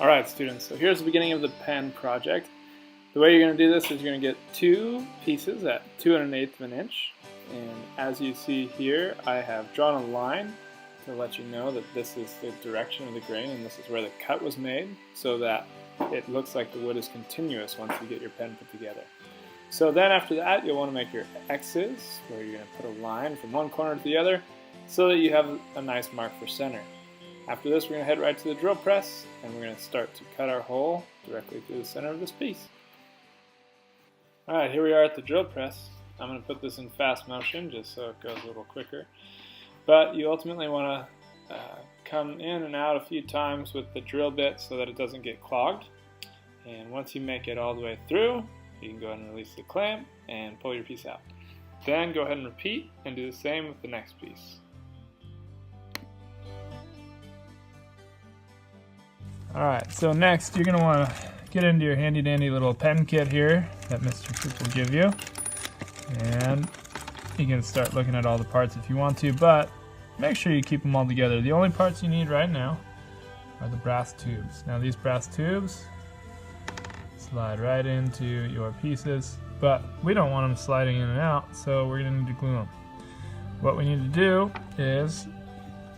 Alright students, so here's the beginning of the pen project. The way you're going to do this is you're going to get two pieces at 2 1/8 of an inch. And as you see here, I have drawn a line to let you know that this is the direction of the grain and this is where the cut was made, so that it looks like the wood is continuous once you get your pen put together. So then after that, you'll want to make your X's, where you're going to put a line from one corner to the other so that you have a nice mark for center. After this, we're going to head right to the drill press and we're going to start to cut our hole directly through the center of this piece. Alright, here we are at the drill press. I'm going to put this in fast motion just so it goes a little quicker. But you ultimately want to come in and out a few times with the drill bit so that it doesn't get clogged. And once you make it all the way through, you can go ahead and release the clamp and pull your piece out. Then go ahead and repeat and do the same with the next piece. Alright, so next you're going to want to get into your handy dandy little pen kit here that Mr. Coop will give you. And you can start looking at all the parts if you want to, but make sure you keep them all together. The only parts you need right now are the brass tubes. Now these brass tubes slide right into your pieces, but we don't want them sliding in and out, so we're going to need to glue them. What we need to do is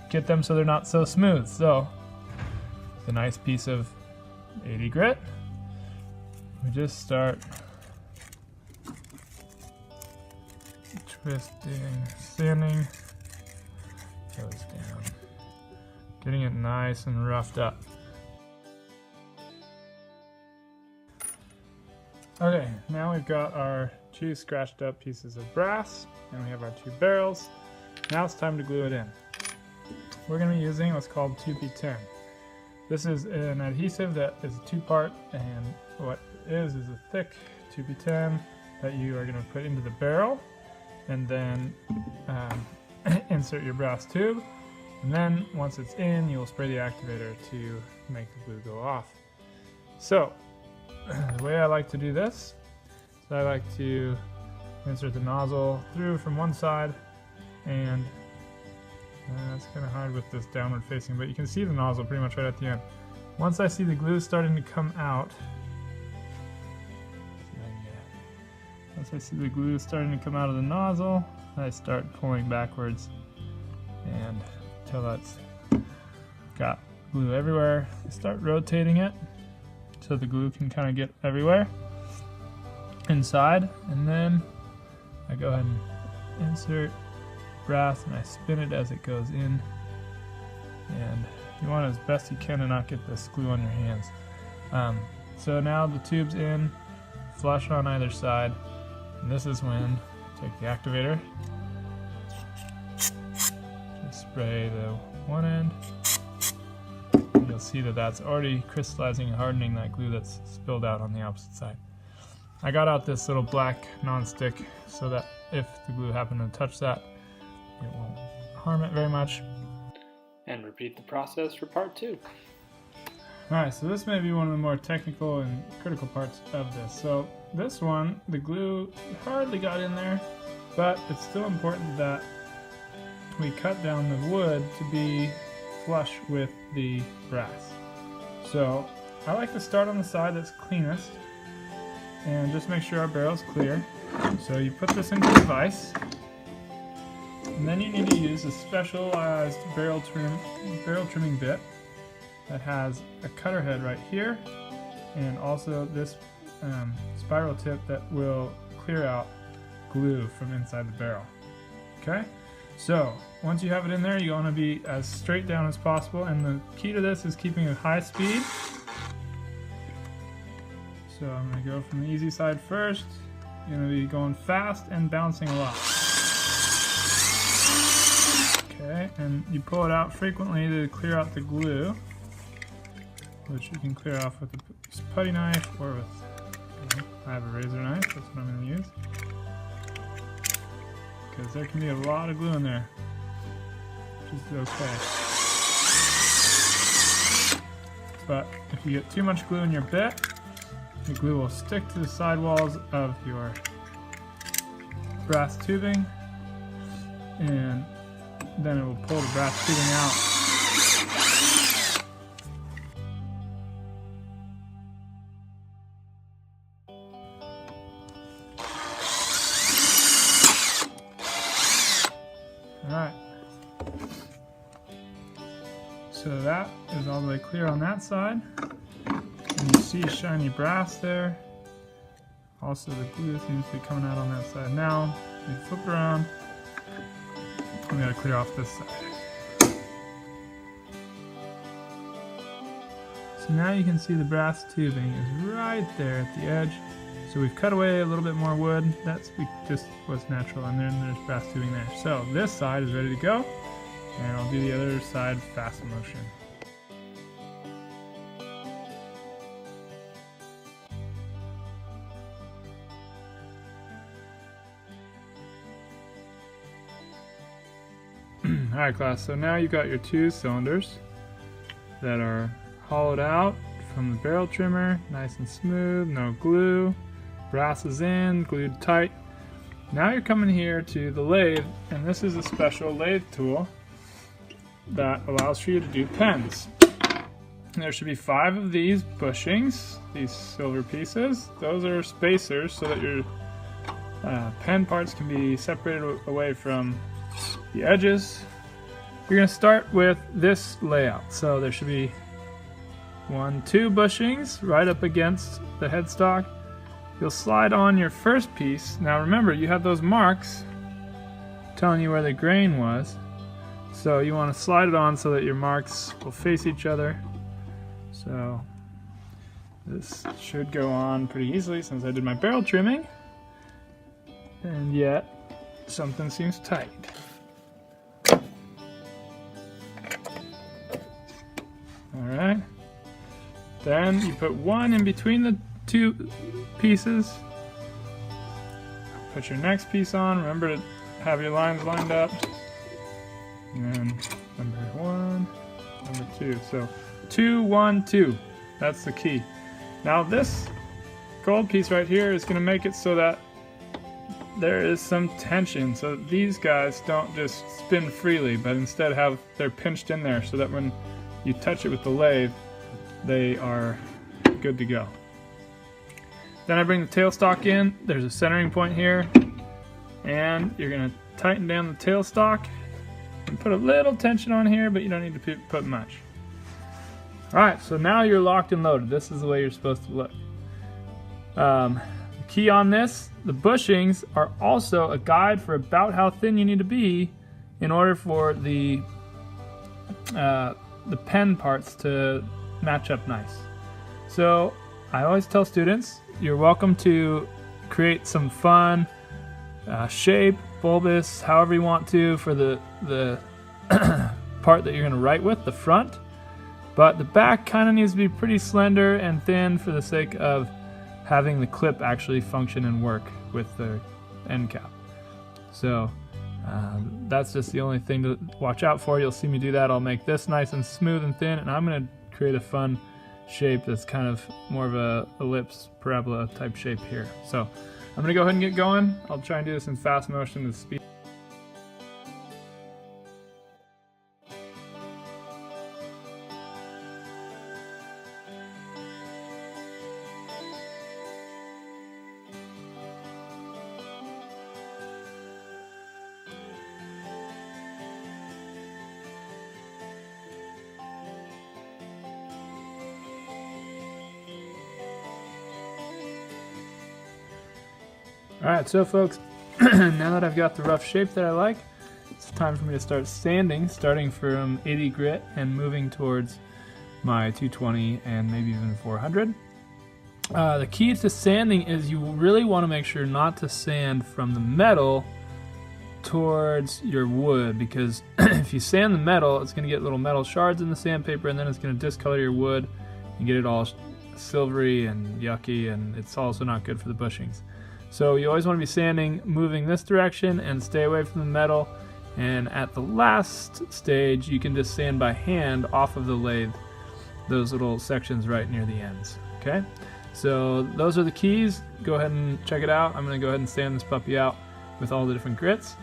get them so they're not so smooth. So with a nice piece of 80 grit, we just start twisting, sanding, goes down, getting it nice and roughed up. Okay, now we've got our two scratched up pieces of brass and we have our two barrels. Now it's time to glue it in. We're going to be using what's called 2p10. This is an adhesive that is a two-part, and what it is a thick 2p10 that you are going to put into the barrel and then insert your brass tube, and then once it's in, you'll spray the activator to make the glue go off. So the way I like to do this is I like to insert the nozzle through from one side, and it's kind of hard with this downward facing, but you can see the nozzle pretty much right at the end. Once I see the glue starting to come out, of the nozzle, I start pulling backwards and until that's got glue everywhere. I start rotating it so the glue can kind of get everywhere inside, and then I go ahead and insert brass and I spin it as it goes in, and you want as best you can to not get this glue on your hands. So now the tube's in, flush on either side, and this is when take the activator, just spray the one end, and you'll see that that's already crystallizing and hardening that glue that's spilled out on the opposite side. I got out this little black non-stick so that if the glue happened to touch that, it won't harm it very much. And repeat the process for part 2. Alright, so this may be one of the more technical and critical parts of this. So this one, the glue hardly got in there, but it's still important that we cut down the wood to be flush with the brass. So I like to start on the side that's cleanest and just make sure our barrel's clear. So you put this into the vise, and then you need to use a specialized barrel trimming bit that has a cutter head right here, and also this spiral tip that will clear out glue from inside the barrel. Okay, so once you have it in there, you want to be as straight down as possible, and the key to this is keeping a high speed. So I'm going to go from the easy side first. You're going to be going fast and bouncing a lot. Okay, and you pull it out frequently to clear out the glue, which you can clear off with a putty knife or with, I have a razor knife, that's what I'm going to use. Because there can be a lot of glue in there, which is okay. But if you get too much glue in your bit, the glue will stick to the sidewalls of your brass tubing, and then it will pull the brass tubing out Alright. So that is all the way clear on that side. And you see shiny brass there. Also the glue seems to be coming out on that side. Now, we flip around. We gotta clear off this side. So now you can see the brass tubing is right there at the edge. So we've cut away a little bit more wood. That's just what's natural, and then there's brass tubing there. So this side is ready to go, and I'll do the other side fast motion. Alright class, so now you've got your two cylinders that are hollowed out from the barrel trimmer, nice and smooth, no glue, brass is in, glued tight. Now you're coming here to the lathe, and this is a special lathe tool that allows for you to do pens. There should be 5 of these bushings, these silver pieces. Those are spacers so that your pen parts can be separated away from the edges. You're going to start with this layout. So there should be 2 bushings right up against the headstock. You'll slide on your first piece. Now remember, you have those marks telling you where the grain was. So you want to slide it on so that your marks will face each other. So this should go on pretty easily since I did my barrel trimming. And yet, something seems tight. Alright. Then you put 1 in between the 2 pieces. Put your next piece on. Remember to have your lines lined up. And then number 1, number 2. So 2, 1, 2. That's the key. Now this gold piece right here is going to make it so that there is some tension. So these guys don't just spin freely, but instead they're pinched in there so that when you touch it with the lathe, they are good to go. Then I bring the tailstock in. There's a centering point here, and you're going to tighten down the tailstock and put a little tension on here, but you don't need to put much. Alright, so now you're locked and loaded. This is the way you're supposed to look. The key on this, the bushings are also a guide for about how thin you need to be in order for the pen parts to match up nice. So I always tell students, you're welcome to create some fun shape, bulbous, however you want to for the part that you're going to write with, the front. But the back kind of needs to be pretty slender and thin for the sake of having the clip actually function and work with the end cap. So that's just the only thing to watch out for. You'll see me do that. I'll make this nice and smooth and thin, and I'm going to create a fun shape that's kind of more of a ellipse, parabola type shape here. So I'm going to go ahead and get going. I'll try and do this in fast motion with speed. Alright, so folks, now that I've got the rough shape that I like, it's time for me to start sanding, starting from 80 grit and moving towards my 220 and maybe even 400. The key to sanding is you really want to make sure not to sand from the metal towards your wood, because if you sand the metal, it's going to get little metal shards in the sandpaper, and then it's going to discolor your wood and get it all silvery and yucky, and it's also not good for the bushings. So you always want to be sanding moving this direction and stay away from the metal. And at the last stage, you can just sand by hand off of the lathe those little sections right near the ends. Okay, so those are the keys. Go ahead and check it out. I'm going to go ahead and sand this puppy out with all the different grits.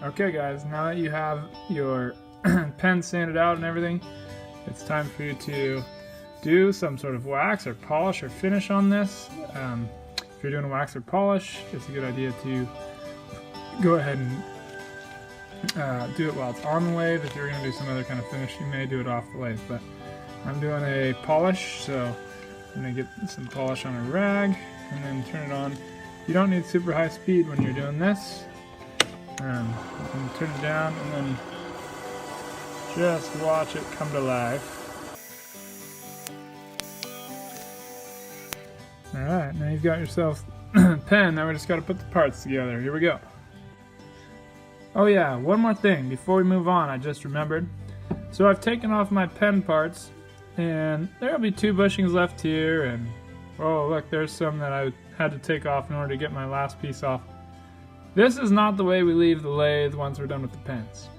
Okay guys, now that you have your pen sanded out and everything, it's time for you to do some sort of wax or polish or finish on this. If you're doing a wax or polish, it's a good idea to go ahead and do it while it's on the lathe. If you're going to do some other kind of finish, you may do it off the lathe, but I'm doing a polish, so I'm going to get some polish on a rag and then turn it on. You don't need super high speed when you're doing this. You can turn it down and then just watch it come to life. Alright, now you've got yourself a pen. Now we just got to put the parts together. Here we go. Oh yeah, one more thing before we move on, I just remembered. So I've taken off my pen parts, and there'll be 2 bushings left here, and oh look, there's some that I had to take off in order to get my last piece off. This is not the way we leave the lathe once we're done with the pens.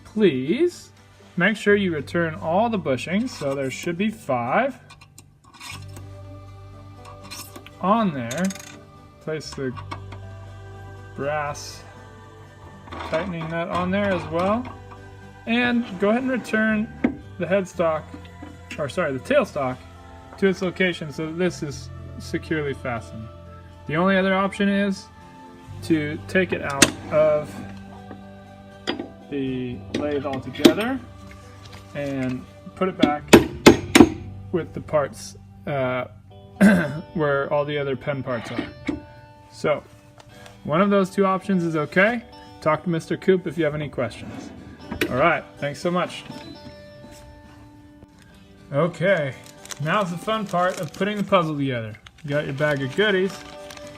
Please make sure you return all the bushings, so there should be 5 on there. Place the brass tightening nut on there as well, and go ahead and return the headstock, or sorry, the tailstock to its location so that this is securely fastened. The only other option is to take it out of the lathe altogether and put it back with the parts where all the other pen parts are. So one of those 2 options is okay. Talk to Mr. Coop if you have any questions. Alright, thanks so much. Okay, now's the fun part of putting the puzzle together. You got your bag of goodies.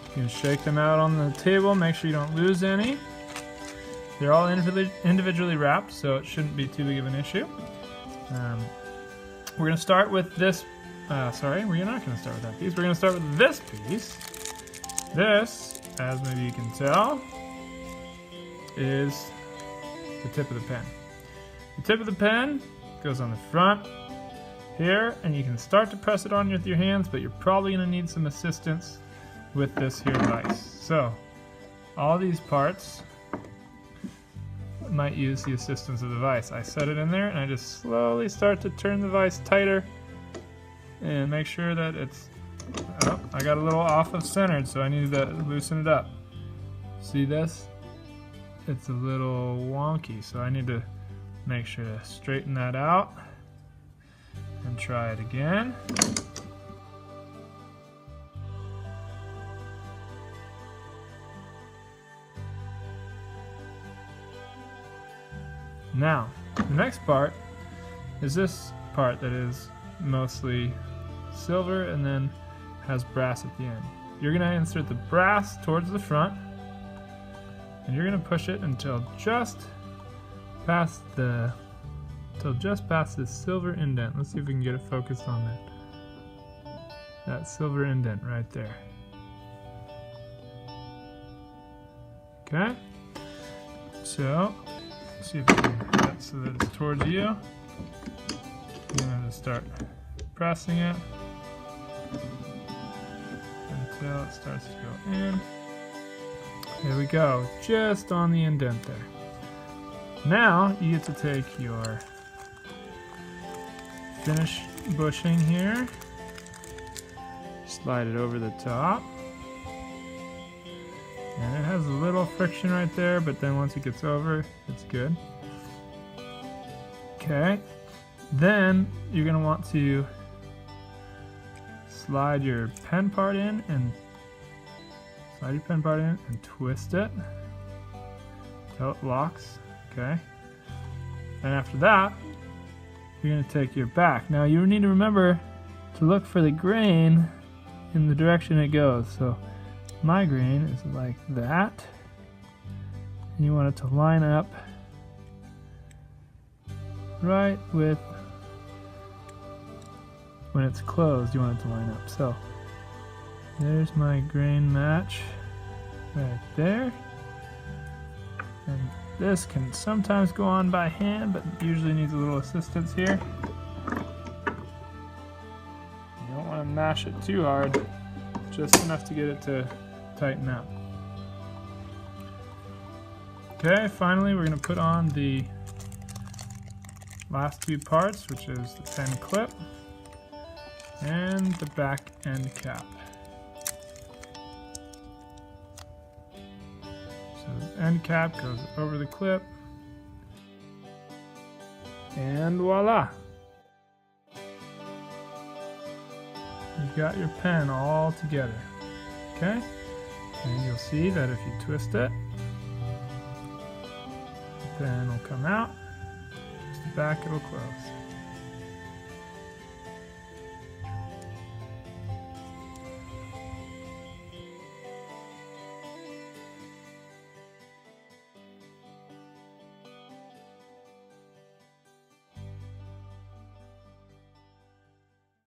You can shake them out on the table, make sure you don't lose any. They're all individually wrapped, so it shouldn't be too big of an issue. We're going to start with this. Sorry, we're not going to start with that piece. We're going to start with this piece. This, as maybe you can tell, is the tip of the pen. The tip of the pen goes on the front here, and you can start to press it on with your hands, but you're probably going to need some assistance with this here vise. So all these parts might use the assistance of the vise. I set it in there and I just slowly start to turn the vise tighter and make sure that it's, oh, I got a little off of centered, so I needed to loosen it up. See this? It's a little wonky, so I need to make sure to straighten that out and try it again. Now, the next part is this part that is mostly silver and then has brass at the end. You're going to insert the brass towards the front, and you're going to push it until just past this silver indent. Let's see if we can get it focused on that silver indent right there. Okay, so let's see if we can get that so that it's towards you. You're going to start pressing it until it starts to go in. There we go, just on the indent there. Now you get to take your finish bushing here, slide it over the top, and it has a little friction right there, but then once it gets over, it's good. Okay, then you're going to want to slide your pen part in and twist it until it locks. Okay, and after that you're going to take your back. Now you need to remember to look for the grain in the direction it goes. So my grain is like that, and you want it to line up right with when it's closed. You want it to line up. So there's my grain match right there, and this can sometimes go on by hand, but usually needs a little assistance here. You don't want to mash it too hard, just enough to get it to tighten up. Okay, finally we're going to put on the last two parts, which is the pen clip and the back end cap. So the end cap goes over the clip, and voila! You've got your pen all together. Okay? And you'll see that if you twist it, the pen will come out, just the back it'll close.